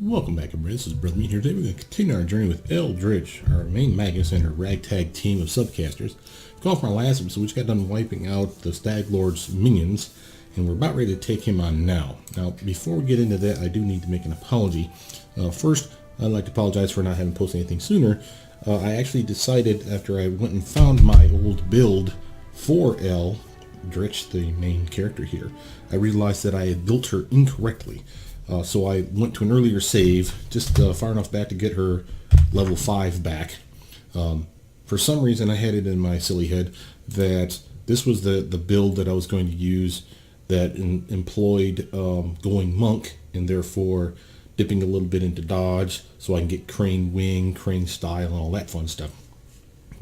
Welcome back, everybody. This is Brothermutant here. Today we're going to continue our journey with Eldritch, our main magus, and her ragtag team of subcasters. Going from our last episode, we just got done wiping out the Stag Lord's minions, and we're about ready to take him on now. Now, before we get into that, I do need to make an apology. First, I'd like to apologize for not having posted anything sooner. I actually decided, after I went and found my old build for Elle, Dri'tch, the main character here, I realized that I had built her incorrectly. So I went to an earlier save, just far enough back to get her level 5 back. For some reason, I had it in my silly head that this was the build that I was going to use that employed going monk, and therefore dipping a little bit into dodge so I can get crane wing, crane style, and all that fun stuff.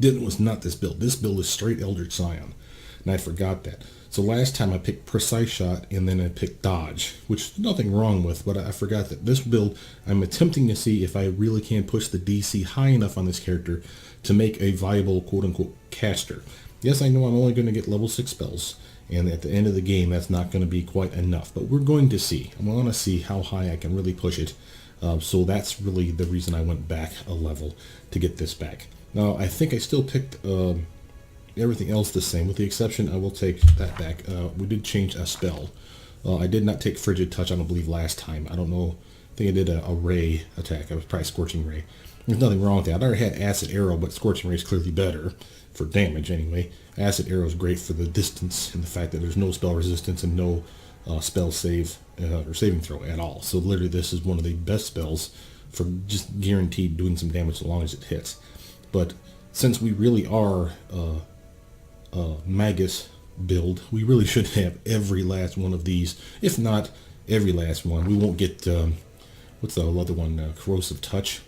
It was not this build. This build is straight Eldritch Scion, and I forgot that. So last time I picked precise shot, and then I picked dodge, which there's nothing wrong with, but I forgot that this build, I'm attempting to see if I really can push the DC high enough on this character to make a viable quote-unquote caster. Yes, I know I'm only going to get level 6 spells, and at the end of the game that's not going to be quite enough, but we're going to see. I want to see how high I can really push it, so that's really the reason I went back a level to get this back. Now, I think I still picked everything else the same, with the exception I will take that back. We did change a spell. I did not take Frigid Touch, I don't believe, last time. I don't know. I think I did a ray attack. I was probably Scorching Ray. There's nothing wrong with that. I already had Acid Arrow, but Scorching Ray is clearly better for damage anyway. Acid Arrow is great for the distance and the fact that there's no spell resistance and no spell save or saving throw at all. So literally this is one of the best spells for just guaranteed doing some damage as long as it hits. But since we really are magus build, we really should have every last one of these, if not every last one. We won't get what's the other one, Corrosive Touch.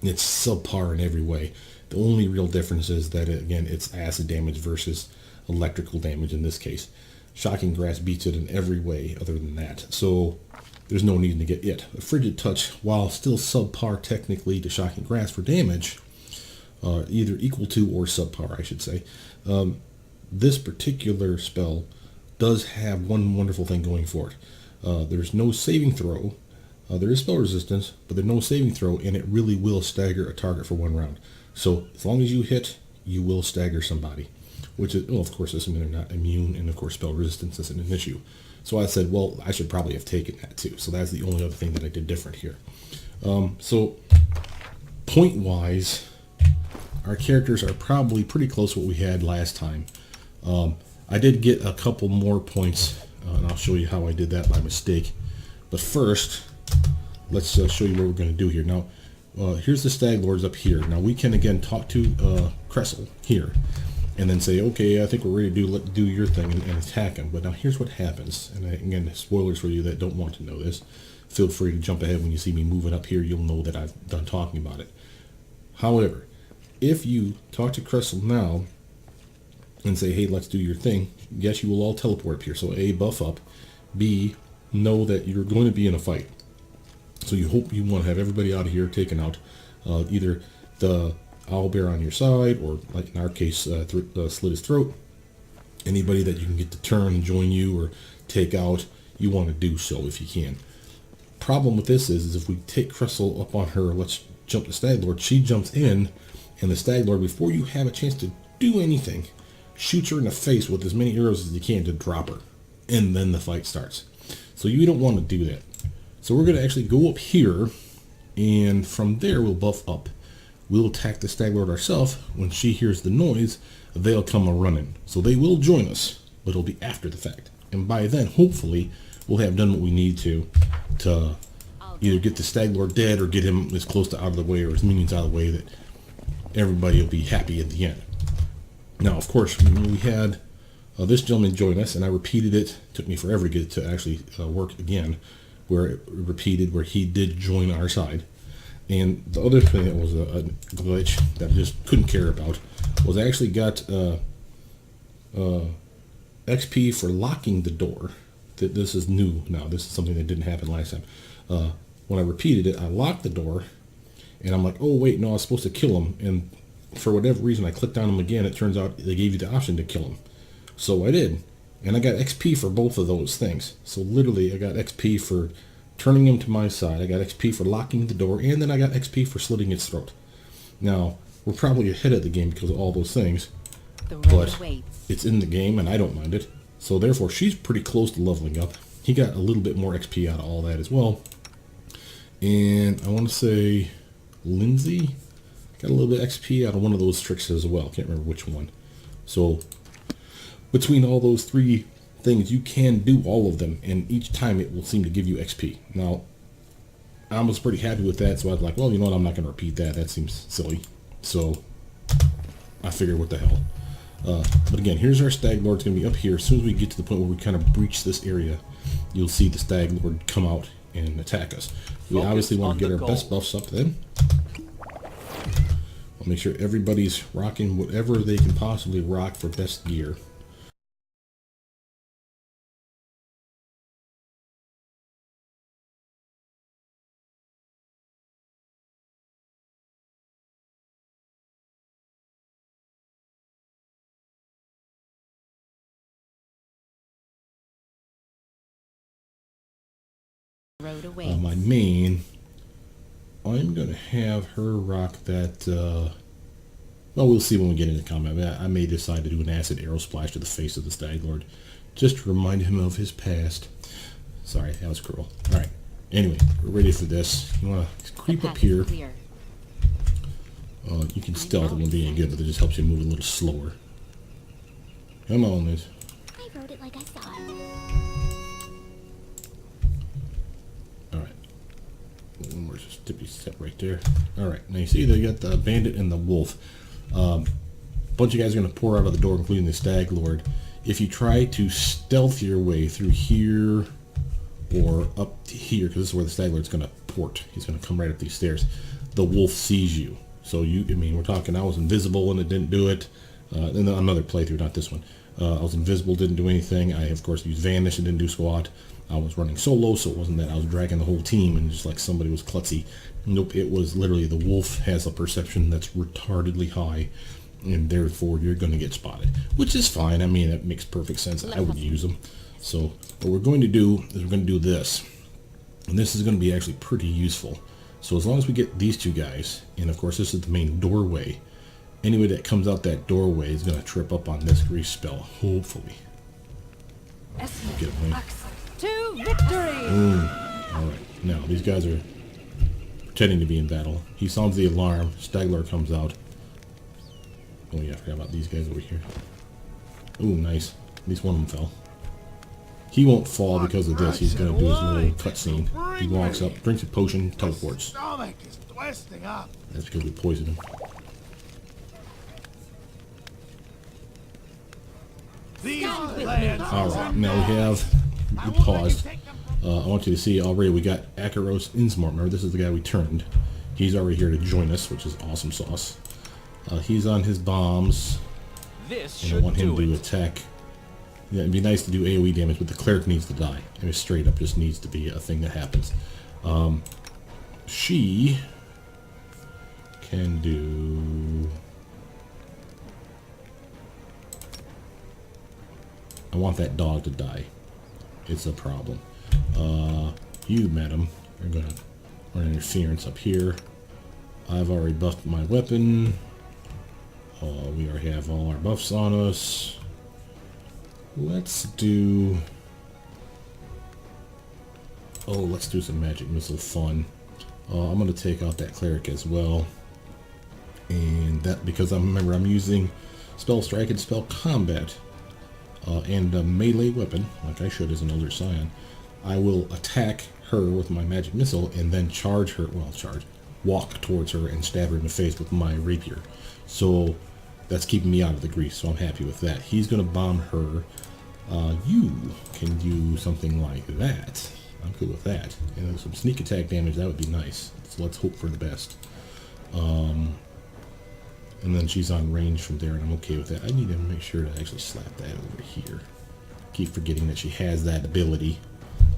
It's subpar in every way. The only real difference is that, again, it's acid damage versus electrical damage in this case. Shocking Grasp beats it in every way other than that, so there's no need to get it. A Frigid Touch, while still subpar technically to Shocking Grasp for damage, either equal to or subpar, I should say. This particular spell does have one wonderful thing going for it. There's no saving throw. There is spell resistance, but there's no saving throw, and it really will stagger a target for one round. So as long as you hit, you will stagger somebody. Which is, well, of course, assuming they're not immune, and of course spell resistance isn't an issue. So I said, well, I should probably have taken that too. So that's the only other thing that I did different here. So point-wise, our characters are probably pretty close to what we had last time. I did get a couple more points, and I'll show you how I did that by mistake. But first, let's show you what we're going to do here. Now, here's the Stag Lords up here. Now, we can, again, talk to Cressel here, and then say, okay, I think we're ready to do your thing and attack him. But now, here's what happens. And again, spoilers for you that don't want to know this. Feel free to jump ahead when you see me moving up here. You'll know that I've done talking about it. However, if you talk to Cressel now and say, hey, let's do your thing, yes, you will all teleport up here. So A, buff up. B, know that you're going to be in a fight. So you hope you want to have everybody out of here taken out. Either the owlbear on your side, or like in our case, slit his throat. Anybody that you can get to turn and join you or take out, you want to do so if you can. Problem with this is if we take Cressel up on her, let's jump to Stag Lord, she jumps in, and the Stag Lord, before you have a chance to do anything, shoots her in the face with as many arrows as you can to drop her. And then the fight starts. So you don't want to do that. So we're going to actually go up here, and from there we'll buff up. We'll attack the Stag Lord ourselves. When she hears the noise, they'll come a-running. So they will join us, but it'll be after the fact. And by then, hopefully, we'll have done what we need to either get the Stag Lord dead or get him as close to out of the way or his minions out of the way that everybody will be happy at the end. Now, of course, when we had this gentleman join us, and I repeated it, took me forever to get it to actually work again, where it repeated where he did join our side. And the other thing that was a glitch that I just couldn't care about was I actually got XP for locking the door. This is new now. This is something that didn't happen last time. When I repeated it, I locked the door, and I'm like, oh wait, no, I was supposed to kill him. And for whatever reason, I clicked on him again. It turns out they gave you the option to kill him. So I did. And I got XP for both of those things. So literally, I got XP for turning him to my side. I got XP for locking the door, and then I got XP for slitting its throat. Now, we're probably ahead of the game because of all those things, but it's in the game, and I don't mind it. So therefore, she's pretty close to leveling up. He got a little bit more XP out of all that as well. And I want to say Lindsay got a little bit of XP out of one of those tricks as well. Can't remember which one. So between all those three things, you can do all of them, and each time it will seem to give you XP. Now, I was pretty happy with that, so I was like, well, you know what, I'm not going to repeat that. That seems silly. So I figured, what the hell. But again, here's our Stag Lord. It's going to be up here. As soon as we get to the point where we kind of breach this area, you'll see the Stag Lord come out and attack us. We obviously want to get our best buffs up then. I'll make sure everybody's rocking whatever they can possibly rock for best gear. My main, I'm going to have her rock that, well, we'll see when we get into combat. I may decide to do an acid arrow splash to the face of the Stag Lord, just to remind him of his past. Sorry, that was cruel. Alright, anyway, we're ready for this. You want to creep up here. You can stealth, it won't be any good, but it just helps you move a little slower. Come on, Liz. I wrote it like I saw it. One more stippy step right there. Alright, now you see they got the bandit and the wolf. Bunch of guys are going to pour out of the door, including the Stag Lord. If you try to stealth your way through here or up to here, because this is where the Stag Lord's going to port. He's going to come right up these stairs. The wolf sees you. So I mean, we're talking, I was invisible and it didn't do it. And another playthrough, not this one. I was invisible, didn't do anything. I, of course, used Vanish and didn't do squat. I was running solo, so it wasn't that I was dragging the whole team and just like somebody was klutzy. Nope, it was literally the wolf has a perception that's retardedly high, and therefore you're going to get spotted, which is fine. I mean, that makes perfect sense. I would use them. So what we're going to do is we're going to do this, and this is going to be actually pretty useful. So as long as we get these two guys, and of course this is the main doorway, anybody that comes out that doorway is going to trip up on this grease spell, hopefully. Get him, To victory! Alright, now these guys are pretending to be in battle. He sounds the alarm. Stag Lord comes out. Oh yeah, I forgot about these guys over here. Ooh, nice. At least one of them fell. He won't fall because of this. He's going to do his little cutscene. He walks up, drinks a potion, teleports. That's because we poisoned him. Alright, now we have... We paused. I want you to see already we got Akaros Innsmore. Remember, this is the guy we turned. He's already here to join us, which is awesome sauce. He's on his bombs. And I want him to attack. Yeah, it'd be nice to do AoE damage, but the cleric needs to die. I mean, straight up just needs to be a thing that happens. She can do... I want that dog to die. It's a problem. You, madam, are going to run interference up here. I've already buffed my weapon. We already have all our buffs on us. Let's do... Oh, let's do some magic missile fun. I'm going to take out that cleric as well. And that, because remember, I'm using spell strike and spell combat. And a melee weapon, like I should as an Eldritch Scion. I will attack her with my magic missile and then charge her, walk towards her and stab her in the face with my rapier. So that's keeping me out of the grease, so I'm happy with that. He's going to bomb her. You can do something like that. I'm cool with that. And some sneak attack damage, that would be nice. So let's hope for the best. And then she's on range from there, and I'm okay with that. I need to make sure to actually slap that over here. Keep forgetting that she has that ability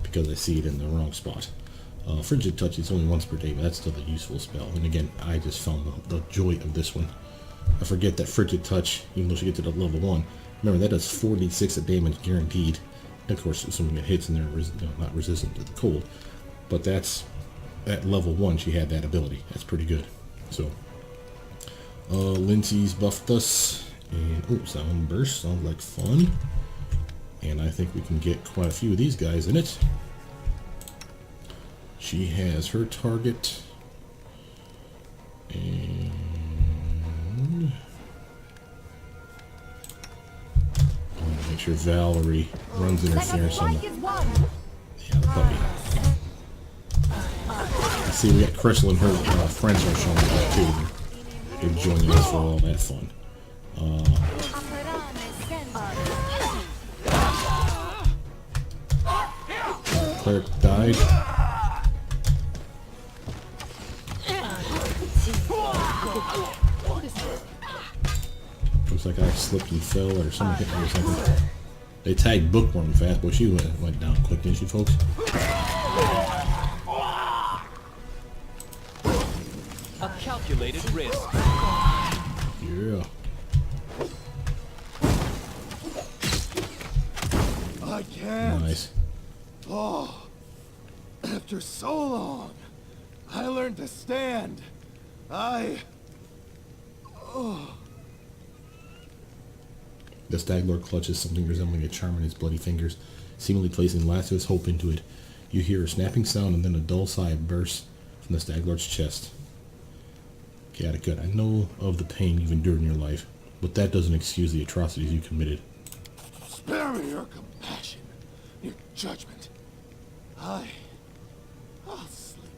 because I see it in the wrong spot. Frigid Touch is only once per day, but that's still a useful spell. And again, I just found the joy of this one. I forget that Frigid Touch, even though she gets to the level 1, remember that does 4d6 of damage guaranteed. And of course, assuming it hits and they're not resistant to the cold. But that's at level 1 she had that ability. That's pretty good. So Lindsay's buffed us, and oh, sound burst sounds like fun. And I think we can get quite a few of these guys in it. She has her target, and I want to make sure Valerie runs interference on the, the puppy. I see we got Crystal and her friends are showing up too. They're joining us for all that fun. Cleric died. Looks like I slipped and fell or someone hit me or something. They tagged Bookworm fast, but she went down quick, didn't she, folks? A calculated risk. Yeah. I can't. Nice. Oh, after so long, I learned to stand. The Staglord clutches something resembling a charm in his bloody fingers, seemingly placing the last of his hope into it. You hear a snapping sound and then a dull sigh bursts from the Staglord's chest. Got it, good. I know of the pain you've endured in your life, but that doesn't excuse the atrocities you committed. Spare me your compassion, your judgment. I'll sleep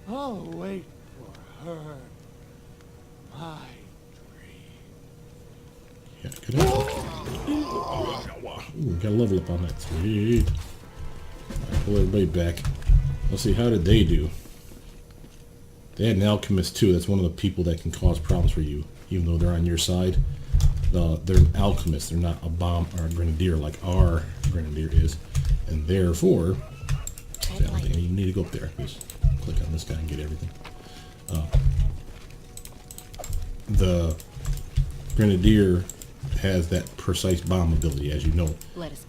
now. I'll wait for her. My dream. Yeah, good. Ooh, got a level up on that. Sweet. Alright, pull everybody back. Let's see, how did they do? They had an alchemist too. That's one of the people that can cause problems for you, even though they're on your side. They're an alchemist. They're not a bomb or a grenadier like our grenadier is, and therefore, I don't think you need to go up there. Just click on this guy and get everything. The grenadier has that precise bomb ability, as you know.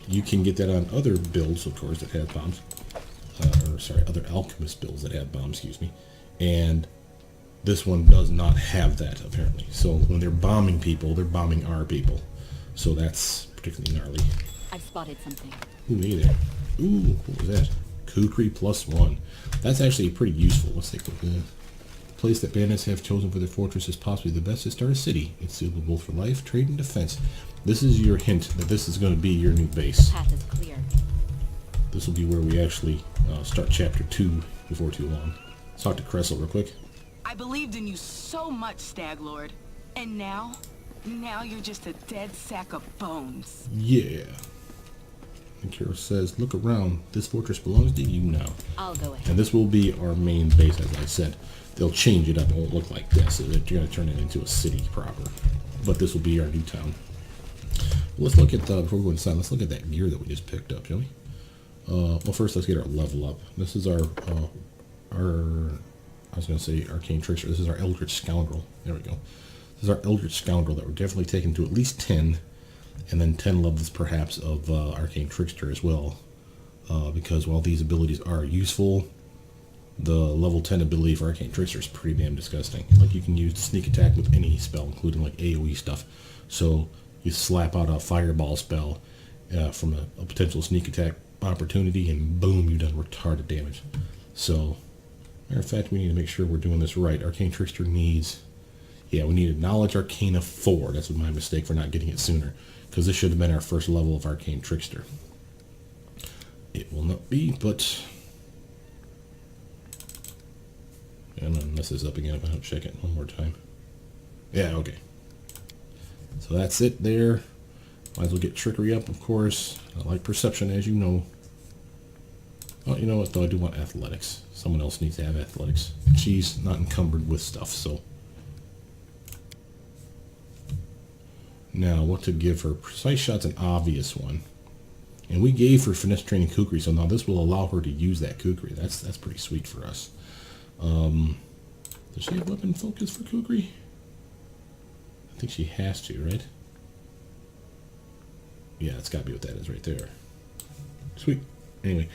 You can get that on other builds, of course, that have bombs. Other alchemist builds that have bombs, excuse me. And this one does not have that, apparently. So when they're bombing people, they're bombing our people. So that's particularly gnarly. I've spotted something. Ooh, hey there. Ooh, what was that? Kukri +1. That's actually pretty useful. Let's take a look at that. Place that bandits have chosen for their fortress is possibly the best to start a city. It's suitable both for life, trade, and defense. This is your hint that this is going to be your new base. The path is clear. This will be where we actually start chapter 2 before too long. Let's talk to Cressel real quick. I believed in you so much, Staglord. And now you're just a dead sack of bones. Yeah. And Kira says, look around. This fortress belongs to you now. I'll go ahead. And this will be our main base, as I said. They'll change it up. It won't look like this. You're going to turn it into a city proper. But this will be our new town. Let's look at, before we go inside, let's look at that gear that we just picked up, shall we? Well, first let's get our level up. This is our I was going to say Arcane Trickster. This is our Eldritch Scoundrel. There we go. This is our Eldritch Scoundrel that we're definitely taking to at least 10. And then 10 levels perhaps of Arcane Trickster as well. Because while these abilities are useful, the level 10 ability for Arcane Trickster is pretty damn disgusting. Like, you can use the sneak attack with any spell, including like AoE stuff. So you slap out a fireball spell from a potential sneak attack opportunity, and boom, you've done retarded damage. So, matter of fact, we need to make sure we're doing this right. Arcane Trickster needs, we need a Knowledge Arcana 4. That's my mistake for not getting it sooner, because this should have been our first level of Arcane Trickster. It will not be, but I'm going to mess this up again if I don't check it one more time. Yeah, okay. So that's it there. Might as well get Trickery up, of course. I like Perception, as you know. Oh, you know what, though? I do want Athletics. Someone else needs to have Athletics. She's not encumbered with stuff, so. Now, what to give her? Precise Shot's an obvious one. And we gave her Finesse Training Kukri, so now this will allow her to use that Kukri. That's pretty sweet for us. Does she have Weapon Focus for Kukri? I think she has to, right? Yeah, it's got to be what that is right there. Sweet. Anyway,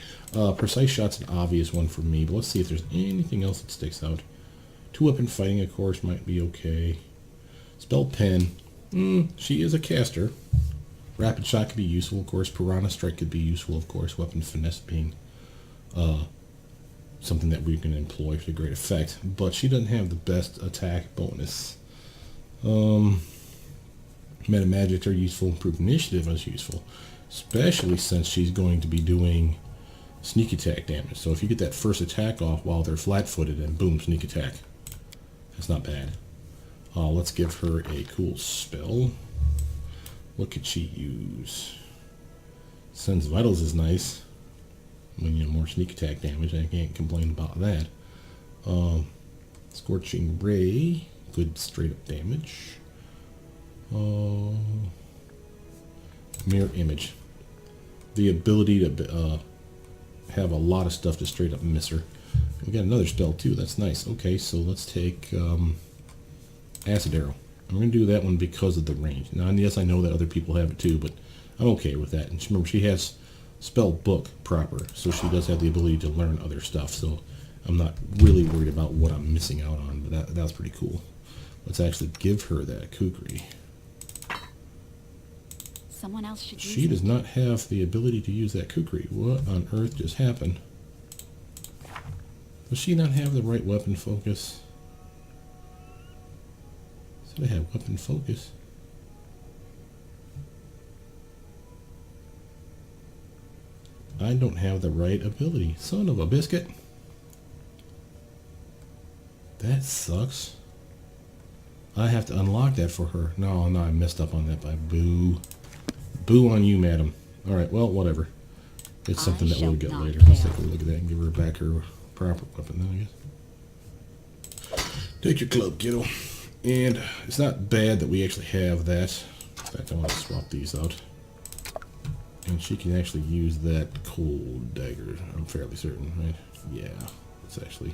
precise shot's an obvious one for me, but let's see if there's anything else that sticks out. Two-weapon fighting, of course, might be okay. Spell pen. She is a caster. Rapid shot could be useful, of course. Piranha strike could be useful, of course. Weapon finesse being something that we can employ to great effect. But she doesn't have the best attack bonus. Meta magic are useful. Improved initiative is useful, especially since she's going to be doing sneak attack damage. So if you get that first attack off while they're flat-footed, and boom, sneak attack. That's not bad. Let's give her a cool spell. What could she use? Sense Vitals is nice. When you have more sneak attack damage, I can't complain about that. Scorching Ray, good straight up damage. Mirror Image. The ability to have a lot of stuff to straight up miss her. We got another spell too, that's nice. Okay, so let's take Acid Arrow. I'm going to do that one because of the range. Now, yes, I know that other people have it too, but I'm okay with that. And remember, she has spell book proper, so she does have the ability to learn other stuff. So I'm not really worried about what I'm missing out on, but that was pretty cool. Let's actually give her that kukri. Someone else should use She it. does not have the ability to use that kukri. What on earth just happened? Does she not have the right weapon focus? So I have weapon focus. I don't have the right ability. Son of a biscuit. That sucks. I have to unlock that for her. No, I messed up on that by boo. Boo on you, madam. Alright, well, whatever. It's something that we'll get later. Let's take a look at that and give her back her proper weapon then, I guess. Take your club, kiddo. And it's not bad that we actually have that. In fact, I want to swap these out. And she can actually use that cold dagger, I'm fairly certain, right? Yeah, let's actually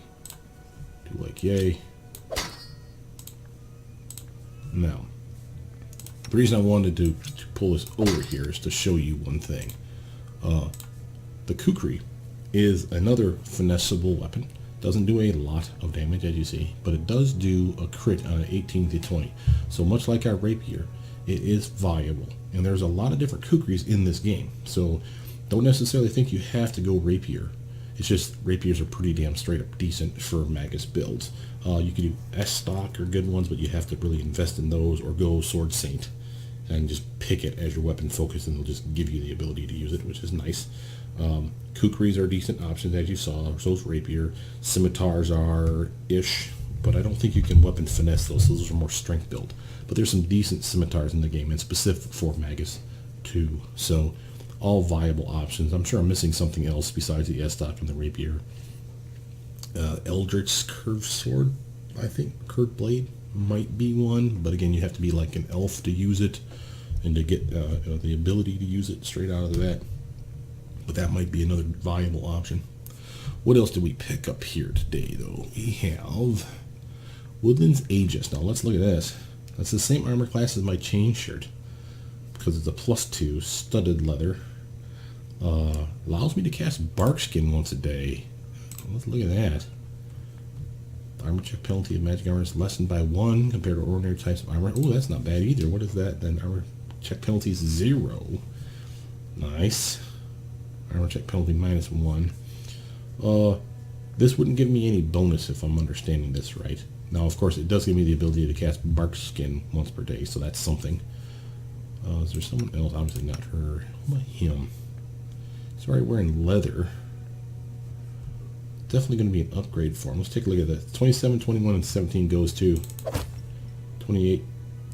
do like yay. Now, the reason I wanted to pull this over here is to show you one thing. The kukri is another finessable weapon. Doesn't do a lot of damage, as you see, but it does do a crit on an 18 to 20. So much like our rapier, it is viable. And there's a lot of different kukris in this game. So don't necessarily think you have to go rapier. It's just rapiers are pretty damn straight up decent for Magus builds. You can do S-stock or good ones, but you have to really invest in those, or go Sword Saint and just pick it as your weapon focus, and they'll just give you the ability to use it, which is nice. Kukris are decent options, as you saw. So's rapier. Scimitars are ish, but I don't think you can weapon finesse those. So those are more strength build. But there's some decent scimitars in the game, and specific for Magus too. So all viable options. I'm sure I'm missing something else besides the S-stock and the rapier. Eldritch curved sword, I think. Curved blade might be one, but again, you have to be like an elf to use it, and to get the ability to use it straight out of that. But that might be another viable option. What else did we pick up here today, though? We have Woodland's Aegis. Now let's look at this. That's the same armor class as my chain shirt, because it's a +2 studded leather. Allows me to cast Barkskin once a day. Let's look at that. Armor check penalty of magic armor is lessened by 1 compared to ordinary types of armor. Oh, that's not bad either. What is that then? Armor check penalty is 0. Nice. Armor check penalty -1. This wouldn't give me any bonus if I'm understanding this right. Now, of course, it does give me the ability to cast Barkskin once per day, so that's something. Is there someone else? Obviously not her. What about him? He's already wearing leather. Definitely going to be an upgrade for him. Let's take a look at that. 27, 21, and 17 goes to 28,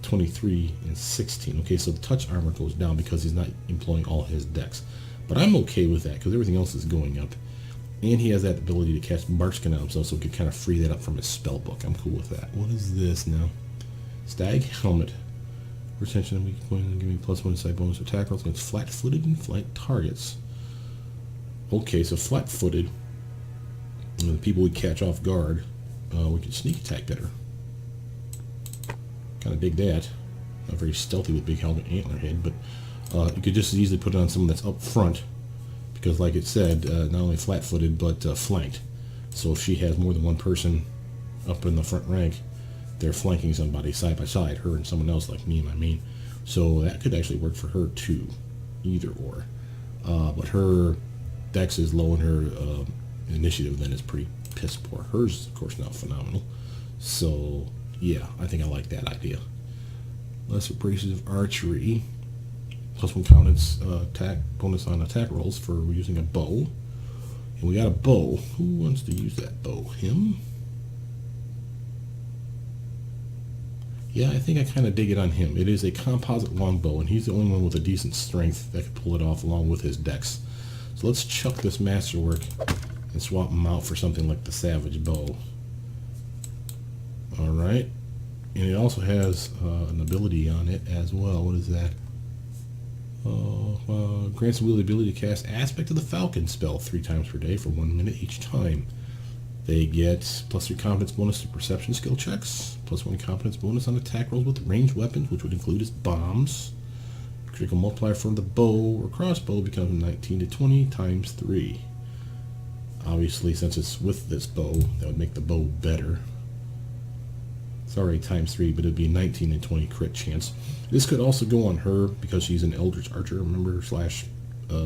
23, and 16. Okay, so the touch armor goes down because he's not employing all his decks. But I'm okay with that because everything else is going up. And he has that ability to cast Barkskin on himself, so he can kind of free that up from his spell book. I'm cool with that. What is this now? Stag Helmet. Retention of weak point, giving +1 side bonus attack rolls against flat-footed and flank targets. Okay, so flat-footed, the people we catch off guard, we can sneak attack better. Kind of dig that. Not very stealthy with big helmet antler head, but you could just as easily put it on someone that's up front, because like it said, not only flat-footed but flanked. So if she has more than one person up in the front rank, they're flanking somebody side by side, her and someone else, like me and my main. So that could actually work for her too, either or. But her dex is low and her initiative then is pretty piss poor. Hers, of course, now phenomenal. So yeah, I think I like that idea. Lesser abrasive archery, +1 confidence attack bonus on attack rolls for using a bow. And we got a bow. Who wants to use that bow? Him? Yeah, I think I kind of dig it on him. It is a composite longbow, and he's the only one with a decent strength that could pull it off along with his dex. So let's chuck this masterwork and swap him out for something like the savage bow. Alright. And it also has an ability on it as well. What is that? Grants the wielder the ability to cast Aspect of the Falcon spell 3 times per day for 1 minute each time. They get +3 confidence bonus to perception skill checks, +1 confidence bonus on attack rolls with ranged weapons, which would include his bombs. Critical multiplier from the bow or crossbow becomes 19 to 20 times 3. Obviously, since it's with this bow, that would make the bow better. It's already times 3, but it'd be 19 and 20 crit chance. This could also go on her because she's an Eldritch Archer, remember, slash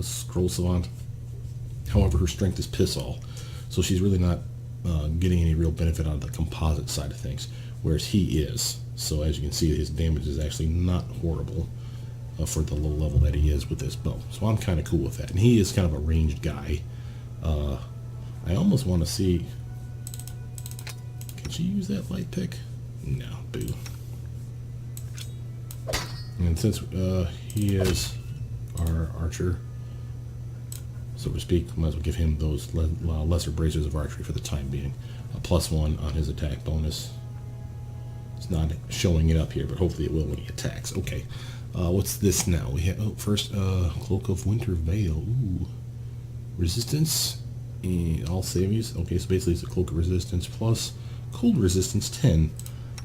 Scroll Savant. However, her strength is piss all, so she's really not getting any real benefit out of the composite side of things, whereas he is. So as you can see, his damage is actually not horrible for the low level that he is with this bow. So I'm kind of cool with that. And he is kind of a ranged guy. I almost want to see... Can she use that light pick? No, boo. And since he is our archer, so to speak, might as well give him those lesser bracers of archery for the time being. A +1 on his attack bonus. It's not showing it up here, but hopefully it will when he attacks. Okay, what's this now? We have first Cloak of Winter Veil. Ooh, resistance in all savings. Okay, so basically it's a Cloak of Resistance plus cold resistance 10.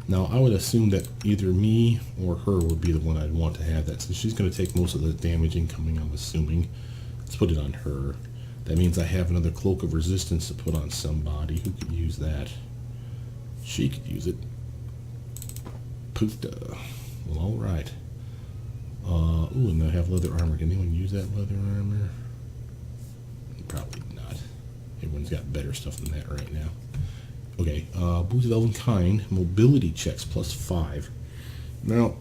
Now I would assume that either me or her would be the one I'd want to have that, since she's going to take most of the damage incoming, I'm assuming. Let's put it on her. That means I have another Cloak of Resistance to put on somebody. Who could use that? She could use it. Poofda. Well, alright. Ooh, and I have leather armor. Can anyone use that leather armor? Probably not. Everyone's got better stuff than that right now. Okay, Boots of Elven Kind, mobility checks +5. Now,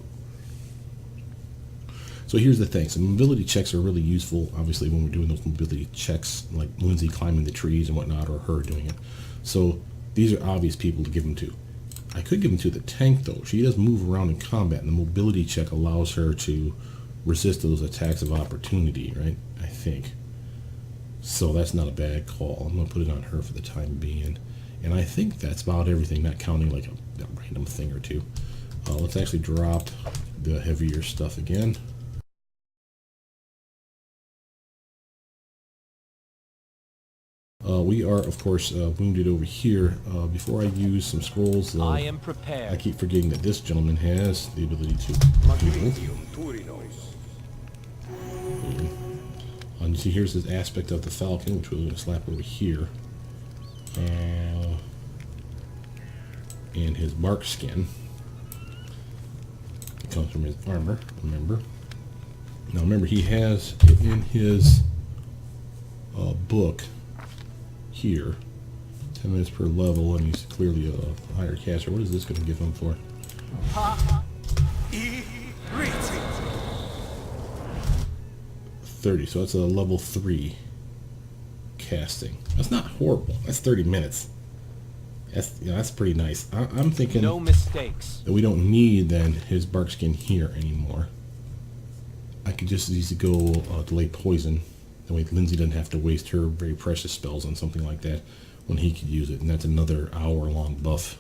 so here's the thing. So mobility checks are really useful, obviously, when we're doing those mobility checks, like Lindsay climbing the trees and whatnot, or her doing it. So these are obvious people to give them to. I could give them to the tank, though. She does move around in combat, and the mobility check allows her to resist those attacks of opportunity, right? I think. So that's not a bad call. I'm going to put it on her for the time being. And I think that's about everything, not counting like a random thing or two. Let's actually drop the heavier stuff again. We are, of course, wounded over here. Before I use some scrolls, though, I am prepared. I keep forgetting that this gentleman has the ability to heal. And you see, here's his aspect of the Falcon, which we're going to slap over here. And his bark skin. It comes from his armor, remember. Now remember, he has it in his book here, 10 minutes per level, and he's clearly a higher caster. What is this going to give him for? 30, so that's a level 3 casting. That's not horrible. That's 30 minutes. That's pretty nice. I'm thinking no mistakes. That we don't need then his bark skin here anymore. I could just easily go delay poison. That way Lindsay doesn't have to waste her very precious spells on something like that when he could use it. And that's another hour-long buff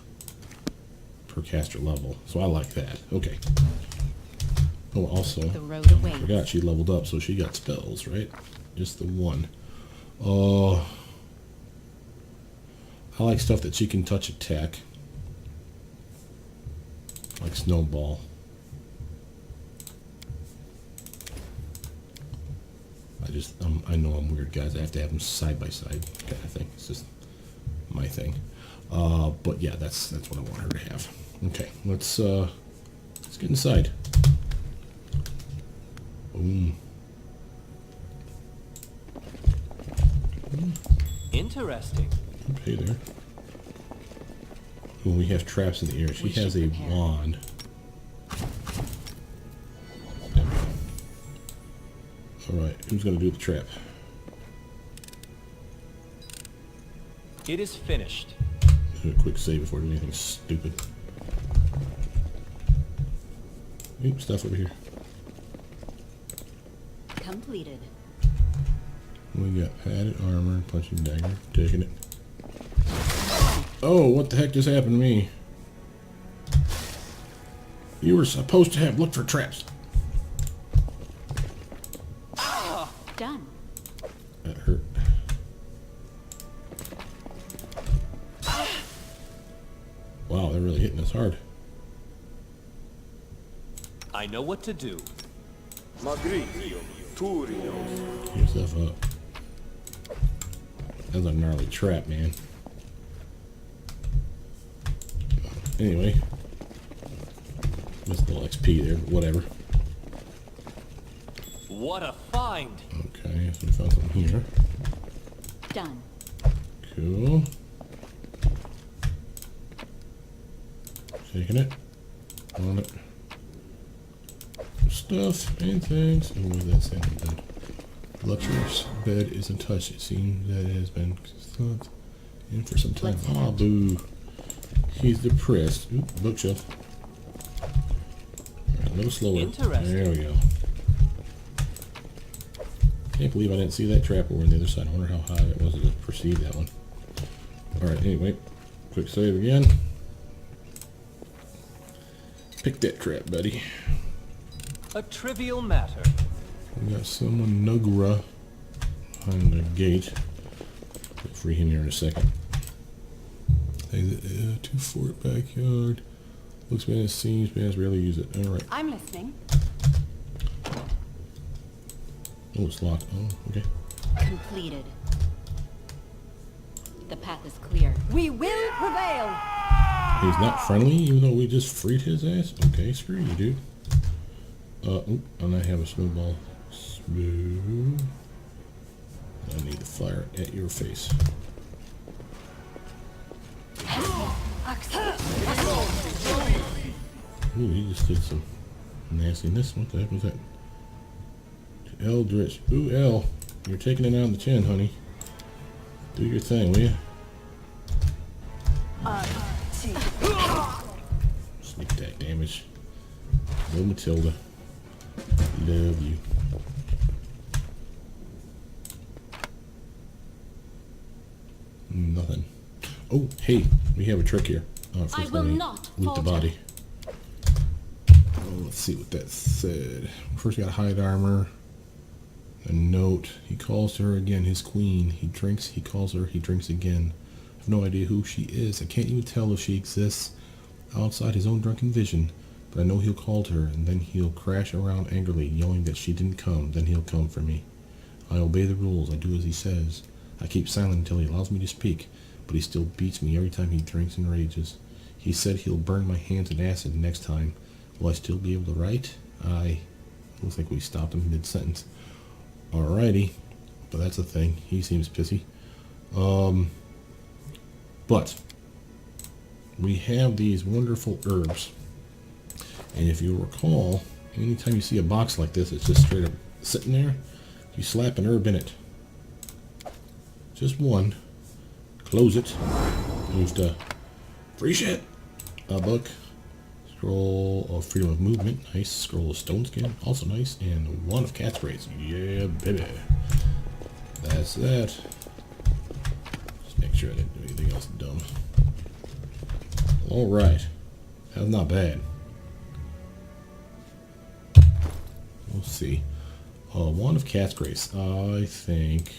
per caster level. So I like that. Okay. Oh, also, The road I awaits. forgot she leveled up, so she got spells, right? Just the one. I like stuff that she can touch attack. Like Snowball. I I know I'm weird, guys. I have to have them side by side kind of thing. It's just my thing. But yeah, that's what I want her to have. Okay, let's get inside. Boom. Interesting. Okay, there. Oh, we have traps in the air. She has a wand. Alright, who's going to do the trap? It is finished. Do a quick save before I do anything stupid. Oops, stuff over here. Completed. We got padded armor, punching dagger, taking it. Oh, what the heck just happened to me? You were supposed to have looked for traps. Done. That hurt. Wow, they're really hitting us hard. I know what to do. Get yourself up. That's a gnarly trap, man. Anyway. Missed a little XP there, but whatever. What a find! Okay, so we found something here. Done. Cool. Taking it. On it. Stuff and things. Oh, that's the bed. The luxurious bed isn't touched. It seems that it has been slept in for some time. Ah, boo. He's depressed. Ooh, bookshelf. Alright, a little slower. Interesting. There we go. Can't believe I didn't see that trap over on the other side. I wonder how high it was to perceive that one. Alright, anyway. Quick save again. Pick that trap, buddy. A trivial matter. We got someone Nugra behind the gate. We'll free him here in a second. Exit to fort backyard. Looks bad as seems, but rarely use it. Alright. I'm listening. Oh, it's locked. Oh, okay. Completed. The path is clear. We will prevail! He's not friendly, even though we just freed his ass? Okay, screw you, dude. And I have a snowball. Smooth. I need to fire at your face. Ooh, he just did some nastiness. What the heck was that? Eldritch. Ooh, Elle. You're taking it out on the chin, honey. Do your thing, will you? Sneak attack damage. Little Matilda. Love you. Nothing. Oh, hey, we have a trick here. First I will let me not loot the falter. body. Oh, let's see what that said. First, we got hide armor. A note. He calls to her again, his queen. He drinks, he calls her, he drinks again. I have no idea who she is. I can't even tell if she exists outside his own drunken vision. But I know he'll call to her, and then he'll crash around angrily, yelling that she didn't come. Then he'll come for me. I obey the rules. I do as he says. I keep silent until he allows me to speak, but he still beats me every time he drinks and rages. He said he'll burn my hands in acid next time. Will I still be able to write? Looks like we stopped him mid-sentence. Alrighty. But that's the thing. He seems pissy. But we have these wonderful herbs. And if you recall, anytime you see a box like this, it's just straight up sitting there. You slap an herb in it. Just one. Close it. Moves to free shit. A book. Scroll of freedom of movement. Nice. Scroll of stone skin. Also nice. And one of cat sprays. Yeah, baby. That's that. Just make sure I didn't do anything else dumb. Alright. That's not bad. We'll see. Wand of Cat's Grace. I think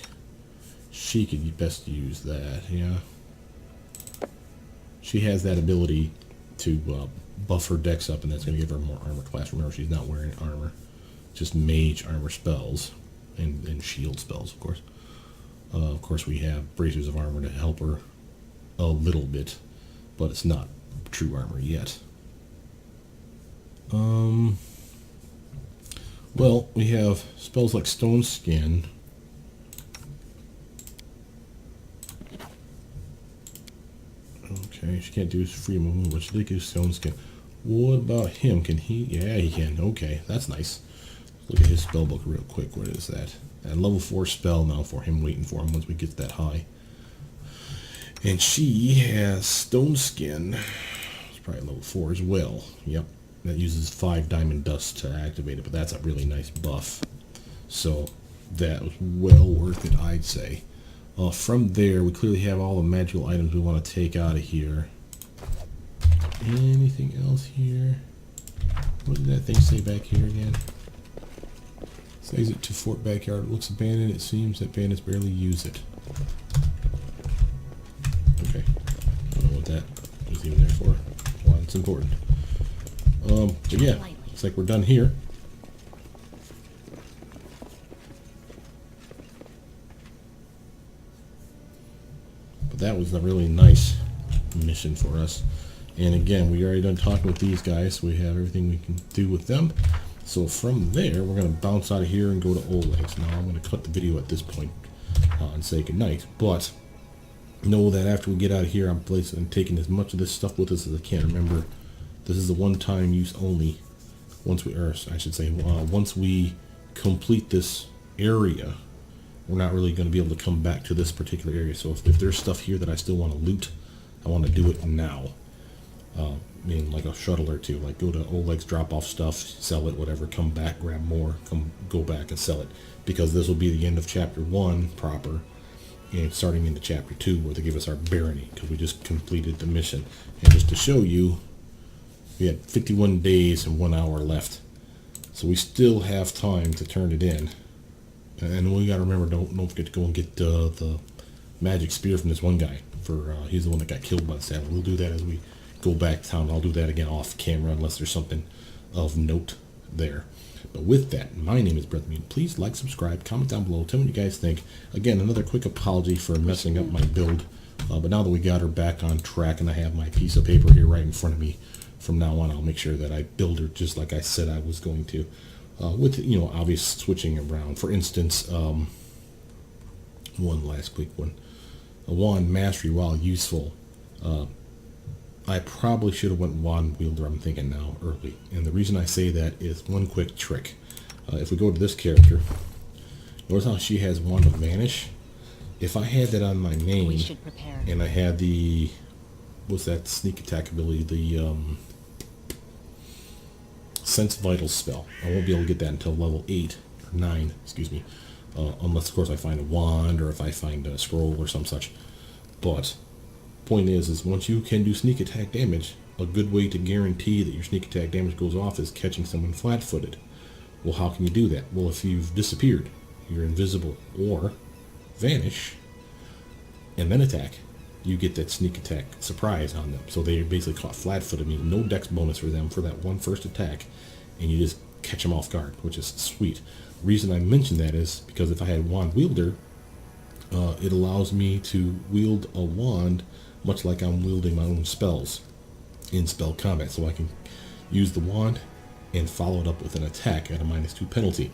she could best use that, yeah. She has that ability to buff her dex up, and that's going to give her more armor class. Remember, she's not wearing armor. Just mage armor spells. and shield spells, of course. Of course, we have bracers of armor to help her a little bit, but it's not true armor yet. Well, we have spells like Stone Skin. Okay, she can't do free movement, but she did do Stone Skin. What about him? Can he? Yeah, he can. Okay, that's nice. Look at his spell book real quick. What is that? A level 4 spell now for him, waiting for him once we get that high. And she has Stone Skin. It's probably level 4 as well. Yep. That uses 5 diamond dust to activate it, but that's a really nice buff. So that was well worth it, I'd say. From there, we clearly have all the magical items we want to take out of here. Anything else here? What did that thing say back here again? Says it to Fort Backyard. It looks abandoned. It seems that bandits barely use it. Okay. I don't know what that was even there for. Why it's important. But yeah, looks like we're done here. But that was a really nice mission for us. And again, we already done talking with these guys. So we have everything we can do with them. So from there, we're going to bounce out of here and go to Oleg's. Now I'm going to cut the video at this point and say goodnight. But know that after we get out of here, I'm taking as much of this stuff with us as I can. Remember, this is a one-time use only. Once we complete this area, we're not really going to be able to come back to this particular area. So if there's stuff here that I still want to loot, I want to do it now. I mean, like a shuttle or two, like go to Oleg's, drop off stuff, sell it, whatever, come back, grab more, go back and sell it, because this will be the end of chapter 1 proper, and starting into chapter 2 where they give us our barony, because we just completed the mission. And just to show you, we had 51 days and 1 hour left, so we still have time to turn it in. And we got to remember, don't forget to go and get the magic spear from this one guy. He's the one that got killed by the saddle. We'll do that as we go back to town. I'll do that again off camera unless there's something of note there. But with that, my name is Brothermutant. Please like, subscribe, comment down below, tell me what you guys think. Again, another quick apology for messing up my build, but now that we got her back on track and I have my piece of paper here right in front of me, from now on I'll make sure that I build her just like I said I was going to, with obvious switching around. For instance, one last quick one, a wand mastery, while useful, I probably should have went wand wielder, I'm thinking now, early. And the reason I say that is one quick trick. If we go to this character, notice how she has wand of vanish. If I had that on my name, and I had the, what's that sneak attack ability, the sense vital spell, I won't be able to get that until level 8 or 9, excuse me, unless of course I find a wand or if I find a scroll or some such. But point is once you can do sneak attack damage, a good way to guarantee that your sneak attack damage goes off is catching someone flat-footed. Well, how can you do that? Well, if you've disappeared, you're invisible, or vanish and then attack, you get that sneak attack surprise on them. So they're basically caught flat-footed, meaning no dex bonus for them for that one first attack, and you just catch them off guard, which is sweet. The reason I mention that is because if I had wand wielder, it allows me to wield a wand much like I'm wielding my own spells in spell combat, so I can use the wand and follow it up with an attack at a -2 penalty.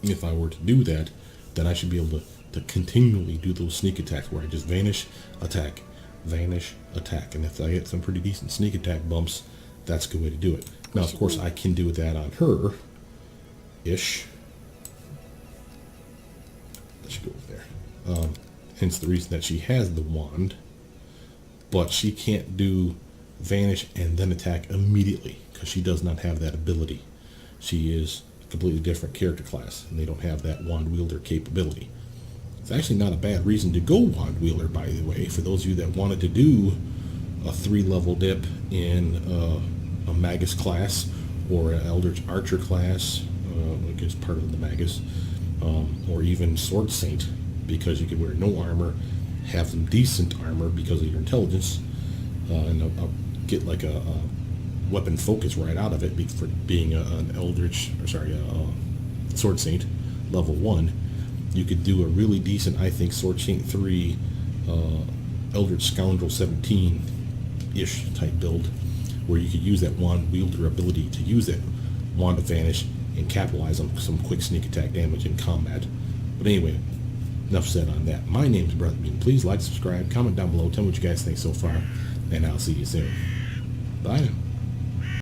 If I were to do that, then I should be able to continually do those sneak attacks where I just vanish, attack, vanish, attack. And if I get some pretty decent sneak attack bumps, that's a good way to do it. Now, of course, I can do that on her-ish. That should go over there. Hence the reason that she has the wand, but she can't do vanish and then attack immediately because she does not have that ability. She is a completely different character class, and they don't have that wand wielder capability. It's actually not a bad reason to go wand wielder, by the way, for those of you that wanted to do a 3-level dip in a magus class or an eldritch archer class, which is part of the magus, or even sword saint, because you could wear no armor, have some decent armor because of your intelligence, and get like a weapon focus right out of it for being an eldritch, or sorry, Sword Saint, level 1, you could do a really decent, I think, Sword Saint 3 Eldritch Scoundrel 17-ish type build, where you could use that wand wielder ability to use that wand of vanish and capitalize on some quick sneak attack damage in combat. But anyway, enough said on that. My name is Brothermutant. Please like, subscribe, comment down below, tell me what you guys think so far, and I'll see you soon. Bye now.